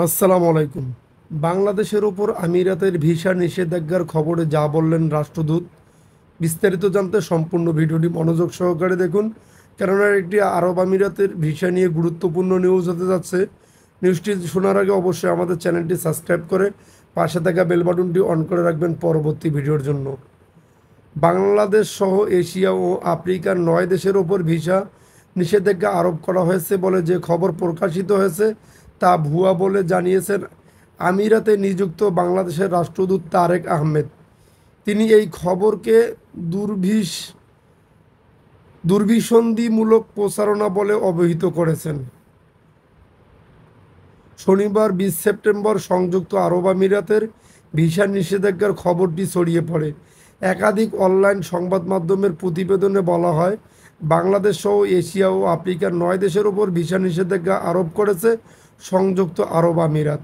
আসসালামু আলাইকুম। বাংলাদেশের উপর আমিরাতের ভিসা নিষেধাজ্ঞার খবরে যা বললেন রাষ্ট্রদূত, বিস্তারিত জানতে সম্পূর্ণ ভিডিওটি মনোযোগ সহকারে দেখুন, কেননা একটি আরব আমিরাতের ভিসা নিয়ে গুরুত্বপূর্ণ নিউজ হতে যাচ্ছে। নিউজটি শোনার আগে অবশ্যই আমাদের চ্যানেলটি সাবস্ক্রাইব করে পাশে থাকা বেল বাটনটি অন করে রাখবেন পরবর্তী ভিডিওর জন্য। বাংলাদেশ সহ এশিয়া ও আফ্রিকার 9 দেশের ওপর ভিসা নিষেধাজ্ঞা আরোপ করা হয়েছে বলে যে খবর প্রকাশিত হয়েছে তা ভুয়া বলে জানিয়েছেন আমিরাতে নিযুক্ত বাংলাদেশের রাষ্ট্রদূত তারেক আহমেদ। তিনি এই খবরকে দুর্ভিস দুর্বিসন্ধিমূলক প্রচারণা বলে অভিহিত করেছেন। শনিবার 20 সেপ্টেম্বর সংযুক্ত আরব আমিরাতের ভিসা নিষেধাজ্ঞার খবরটি ছড়িয়ে পড়ে। একাধিক অনলাইন সংবাদ মাধ্যমের প্রতিবেদনে বলা হয়, বাংলাদেশ সহ এশিয়া ও আফ্রিকার 9 দেশের ওপর ভিসা নিষেধাজ্ঞা আরোপ করেছে সংযুক্ত আরব আমিরাত।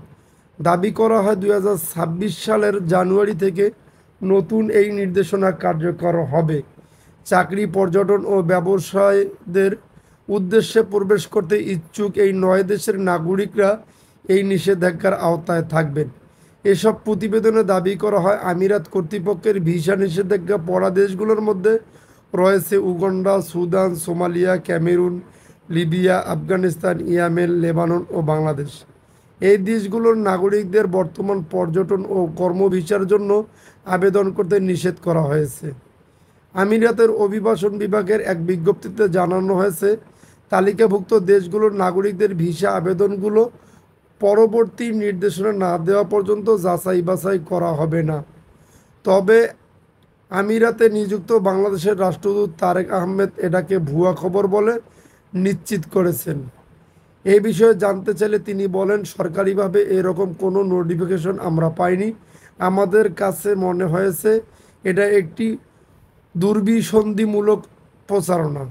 দাবি করা হয় 2026 সালের জানুয়ারি থেকে নতুন এই নির্দেশনা কার্যকর হবে। চাকরি, পর্যটন ও ব্যবসায়ীদের উদ্দেশ্যে প্রবেশ করতে ইচ্ছুক এই 9 দেশের নাগরিকরা এই নিষেধাজ্ঞার আওতায় থাকবেন। এসব প্রতিবেদনে দাবি করা হয়, আমিরাত কর্তৃপক্ষের ভিসা নিষেধাজ্ঞা পড়া দেশগুলোর মধ্যে রয়েছে Uganda, Sudan, Somalia, Cameroon, Libya, Afghanistan, Yemen, Lebanon ও বাংলাদেশ। এই দেশগুলোর নাগরিকদের বর্তমান পর্যটন ও কর্ম ভিসার জন্য আবেদন করতে নিষেধ করা হয়েছে। আমিরাতের অভিবাসন বিভাগের এক বিজ্ঞপ্তিতে জানানো হয়েছে, তালিকাভুক্ত দেশগুলোর নাগরিকদের ভিসা আবেদনগুলো পরবর্তী নির্দেশনা না দেওয়া পর্যন্ত যাচাই বাছাই করা হবে না। তবে আমিরাতে নিযুক্ত বাংলাদেশের রাষ্ট্রদূত তারেক আহমেদ এটাকে ভুয়া খবর বলে নিশ্চিত করেছেন। এই বিষয়ে জানতে চাইলে তিনি বলেন, সরকারিভাবে এরকম কোনো নোটিফিকেশন আমরা পাইনি। আমাদের কাছে মনে হয়েছে এটা একটি দুর্বিসন্ধিমূলক প্রচারণা।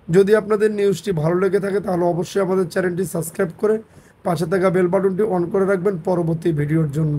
যদি আপনাদের নিউজটি ভালো লেগে থাকে তাহলে অবশ্যই আমাদের চ্যানেলটি সাবস্ক্রাইব করে পাশে থাকা বেল বাটনটি অন করে রাখবেন পরবর্তী ভিডিওর জন্য।